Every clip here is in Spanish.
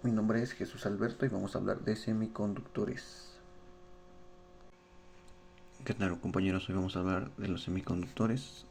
Mi nombre es Jesús Alberto y vamos a hablar de semiconductores. ¿Qué tal, compañeros? Hoy vamos a hablar de los semiconductores.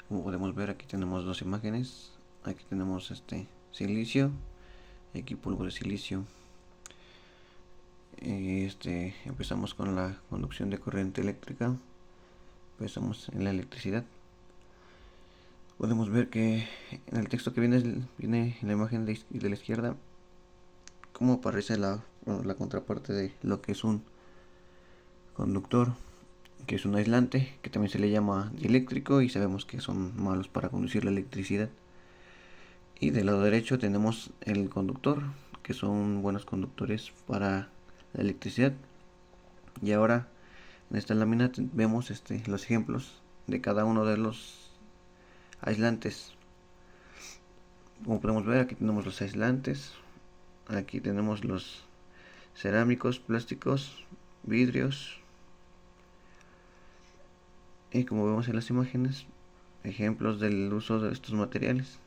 Como podemos ver, aquí tenemos dos imágenes. Aquí tenemos silicio y aquí polvo de silicio. Empezamos con la conducción de corriente eléctrica. Empezamos en la electricidad. Podemos ver que en el texto que viene en la imagen de la izquierda, cómo aparece la contraparte de lo que es un conductor, que es un aislante, que también se le llama dieléctrico y sabemos que son malos para conducir la electricidad. Y del lado derecho tenemos el conductor, que son buenos conductores para la electricidad. Y ahora en esta lámina vemos los ejemplos de cada uno de los aislantes. Como podemos ver, aquí tenemos los aislantes, aquí tenemos los cerámicos, plásticos, vidrios. Y como vemos en las imágenes, ejemplos del uso de estos materiales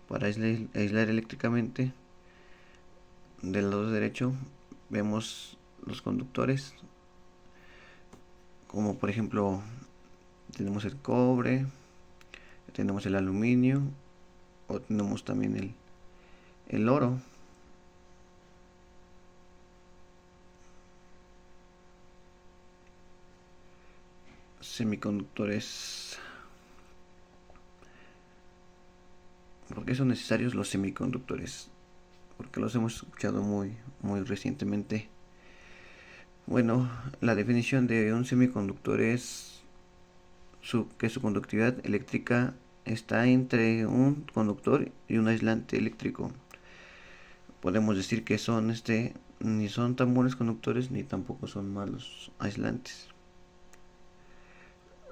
para aislar eléctricamente. Del lado derecho vemos los conductores, como por ejemplo tenemos el cobre, tenemos el aluminio o tenemos también el oro. Semiconductores. ¿Por qué son necesarios los semiconductores? Porque los hemos escuchado muy recientemente. Bueno, la definición de un semiconductor es que su conductividad eléctrica está entre un conductor y un aislante eléctrico. Podemos decir que ni son tan buenos conductores ni tampoco son malos aislantes.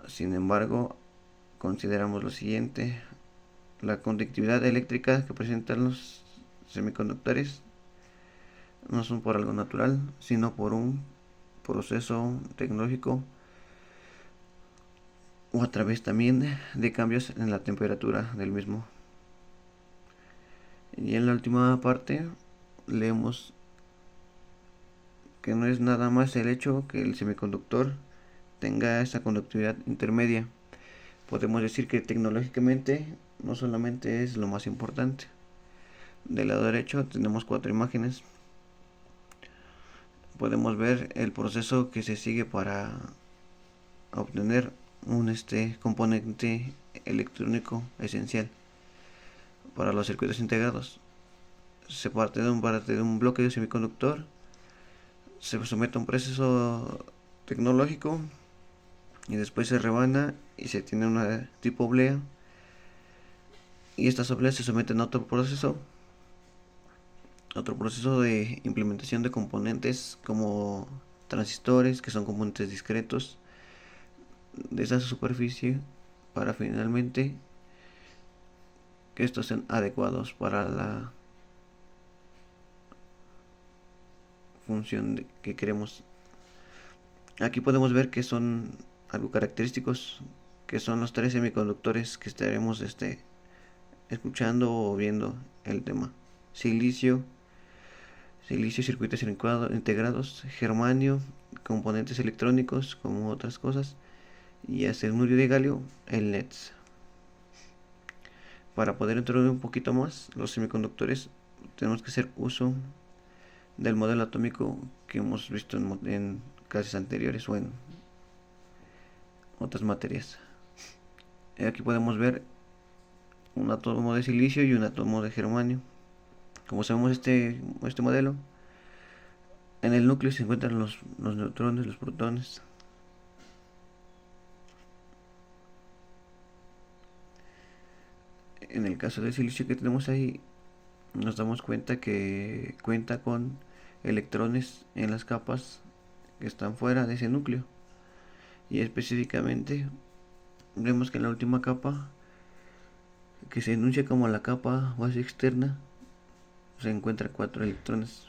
Sin embargo, consideramos lo siguiente: la conductividad eléctrica que presentan los semiconductores no son por algo natural, sino por un proceso tecnológico o a través también de cambios en la temperatura del mismo. Y en la última parte leemos que no es nada más el hecho que el semiconductor tenga esa conductividad intermedia. Podemos decir que tecnológicamente no solamente es lo más importante. Del lado derecho tenemos 4 imágenes. Podemos ver el proceso que se sigue para obtener un componente electrónico esencial para los circuitos integrados. Se parte de un bloque de semiconductor, se somete a un proceso tecnológico y después se rebana y se tiene una tipo oblea, y estas obleas se someten a otro proceso de implementación de componentes como transistores, que son componentes discretos de esa superficie, para finalmente que estos sean adecuados para la función que queremos. Aquí podemos ver que son algo característicos, que son los 3 semiconductores que estaremos escuchando o viendo el tema: silicio, circuitos integrados, germanio, componentes electrónicos como otras cosas, y acernurio de galio, el LEDs. Para poder introducir un poquito más los semiconductores, tenemos que hacer uso del modelo atómico que hemos visto en clases anteriores o en otras materias. Aquí podemos ver un átomo de silicio y un átomo de germanio. Como sabemos, este modelo, en el núcleo se encuentran los neutrones, los protones. En el caso del silicio que tenemos ahí, nos damos cuenta que cuenta con electrones en las capas que están fuera de ese núcleo. Y específicamente vemos que en la última capa, que se enuncia como la capa base externa, se encuentran 4 electrones.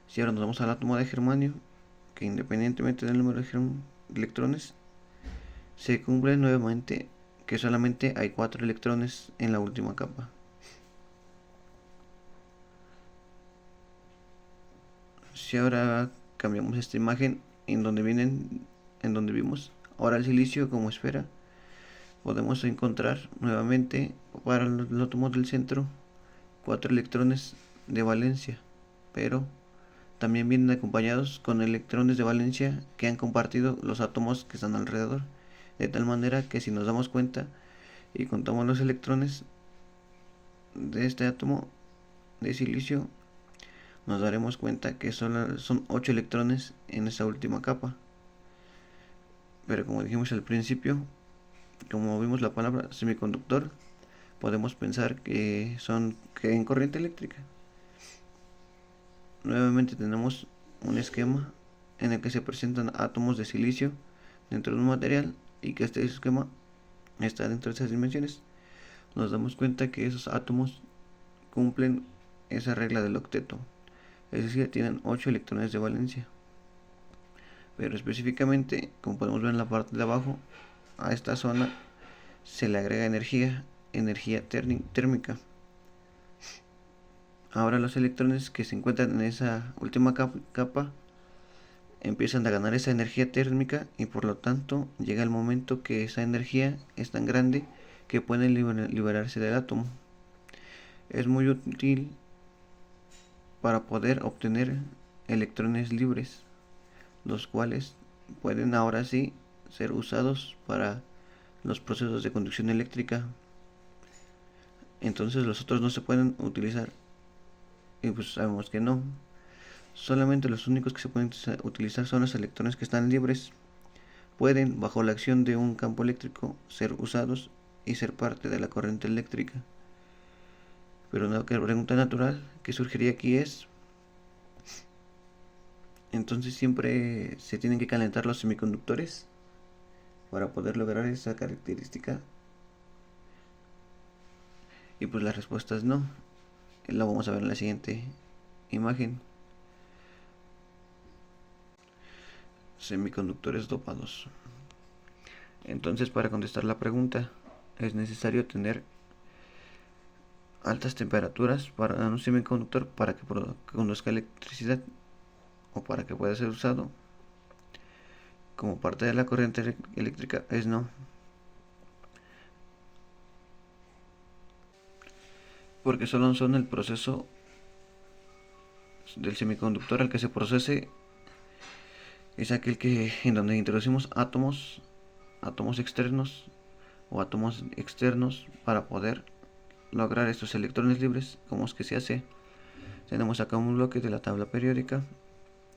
Si ahora nos vamos al átomo de germanio, que independientemente del número de electrones, se cumple nuevamente que solamente hay 4 electrones en la última capa. Si ahora cambiamos esta imagen en donde vimos ahora el silicio como esfera, podemos encontrar nuevamente para los átomos del centro 4 electrones de valencia, pero también vienen acompañados con electrones de valencia que han compartido los átomos que están alrededor, de tal manera que si nos damos cuenta y contamos los electrones de este átomo de silicio, nos daremos cuenta que solo son 8 electrones en esa última capa. Pero como dijimos al principio, como vimos la palabra semiconductor, podemos pensar que son en corriente eléctrica. Nuevamente tenemos un esquema en el que se presentan átomos de silicio dentro de un material y que este esquema está dentro de esas dimensiones. Nos damos cuenta que esos átomos cumplen esa regla del octeto, es decir, tienen 8 electrones de valencia. Pero específicamente, como podemos ver en la parte de abajo, a esta zona se le agrega energía térmica. Ahora los electrones que se encuentran en esa última capa empiezan a ganar esa energía térmica y por lo tanto llega el momento que esa energía es tan grande que pueden liberarse del átomo. Es muy útil para poder obtener electrones libres, los cuales pueden ahora sí ser usados para los procesos de conducción eléctrica. Entonces los otros no se pueden utilizar, y pues sabemos que no. Solamente los únicos que se pueden utilizar son los electrones que están libres. Pueden, bajo la acción de un campo eléctrico, ser usados y ser parte de la corriente eléctrica. Pero una pregunta natural que surgiría aquí es, entonces siempre se tienen que calentar los semiconductores para poder lograr esa característica. Y pues la respuesta es no. Lo vamos a ver en la siguiente imagen. Semiconductores dopados. Entonces, para contestar la pregunta, es necesario tener altas temperaturas para un semiconductor para que conduzca electricidad o para que pueda ser usado como parte de la corriente eléctrica. Es no, porque solo son el proceso del semiconductor al que se procese es aquel que en donde introducimos átomos externos o átomos externos para poder lograr estos electrones libres. Como es que se hace, tenemos acá un bloque de la tabla periódica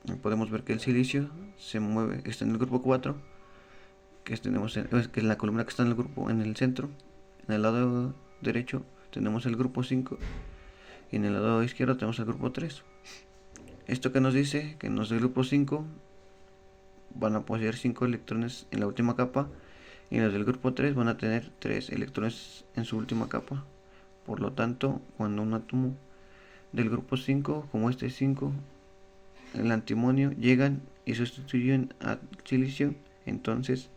y podemos ver que el silicio se mueve, está en el grupo 4, que es la columna que está en el grupo en el centro. En el lado derecho tenemos el grupo 5 y en el lado izquierdo tenemos el grupo 3. Esto que nos dice que en los del grupo 5 van a poseer 5 electrones en la última capa y los del grupo 3 van a tener 3 electrones en su última capa. Por lo tanto, cuando un átomo del grupo 5, como este 5, el antimonio, llegan y sustituyen al silicio, entonces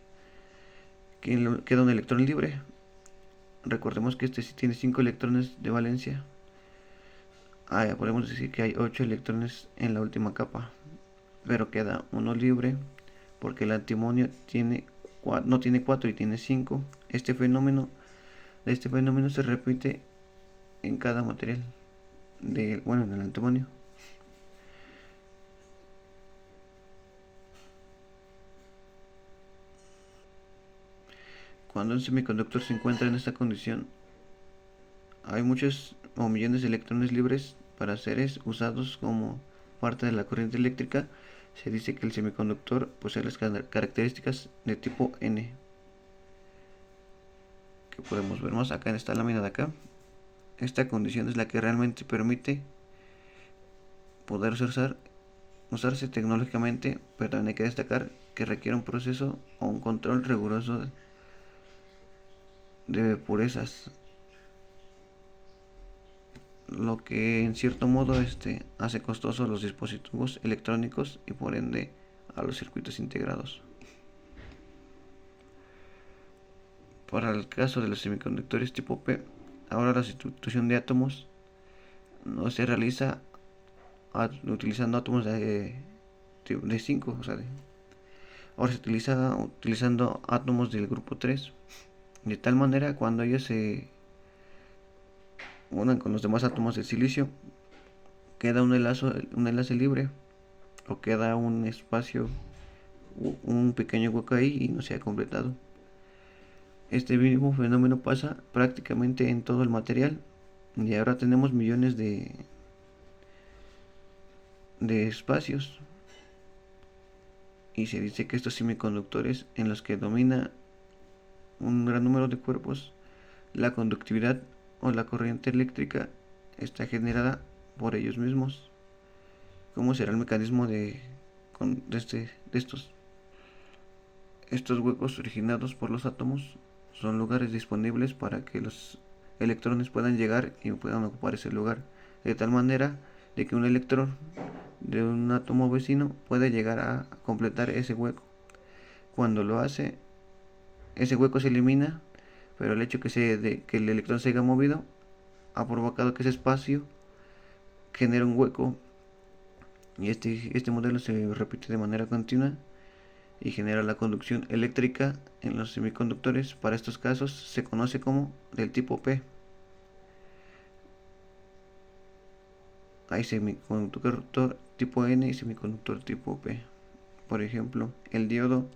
queda un electrón libre. Recordemos que este sí tiene 5 electrones de valencia. Podemos decir que hay 8 electrones en la última capa, pero queda uno libre porque el antimonio no tiene 4 y tiene 5. Este fenómeno se repite en cada material en el antimonio. Cuando un semiconductor se encuentra en esta condición, hay muchos o millones de electrones libres para ser usados como parte de la corriente eléctrica. Se dice que el semiconductor posee las características de tipo N, que podemos ver más acá en esta lámina de acá. Esta condición es la que realmente permite poder usarse tecnológicamente, pero también hay que destacar que requiere un proceso o un control riguroso de purezas, lo que en cierto modo hace costosos los dispositivos electrónicos y por ende a los circuitos integrados. Para el caso de los semiconductores tipo P, ahora la sustitución de átomos no se realiza utilizando átomos de 5, o sea, ahora se utiliza utilizando átomos del grupo 3. De tal manera, cuando ellos se unan con los demás átomos del silicio, queda un enlace libre, o queda un espacio, un pequeño hueco ahí y no se ha completado. Este mismo fenómeno pasa prácticamente en todo el material, y ahora tenemos millones de espacios, y se dice que estos semiconductores, en los que domina un gran número de cuerpos, la conductividad o la corriente eléctrica está generada por ellos mismos. ¿Cómo será el mecanismo de estos huecos originados por los átomos? Son lugares disponibles para que los electrones puedan llegar y puedan ocupar ese lugar, de tal manera de que un electrón de un átomo vecino puede llegar a completar ese hueco. Cuando lo hace, ese hueco se elimina, pero el hecho que el electrón se haya movido ha provocado que ese espacio genere un hueco, y este modelo se repite de manera continua y genera la conducción eléctrica en los semiconductores. Para estos casos se conoce como del tipo P. Hay semiconductor tipo N y semiconductor tipo P. Por ejemplo, el diodo,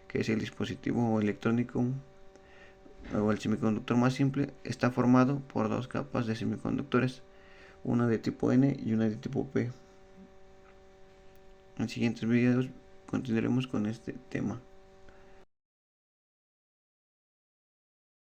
que es el dispositivo electrónico o el semiconductor más simple, está formado por dos capas de semiconductores, una de tipo N y una de tipo P. En siguientes videos continuaremos con este tema.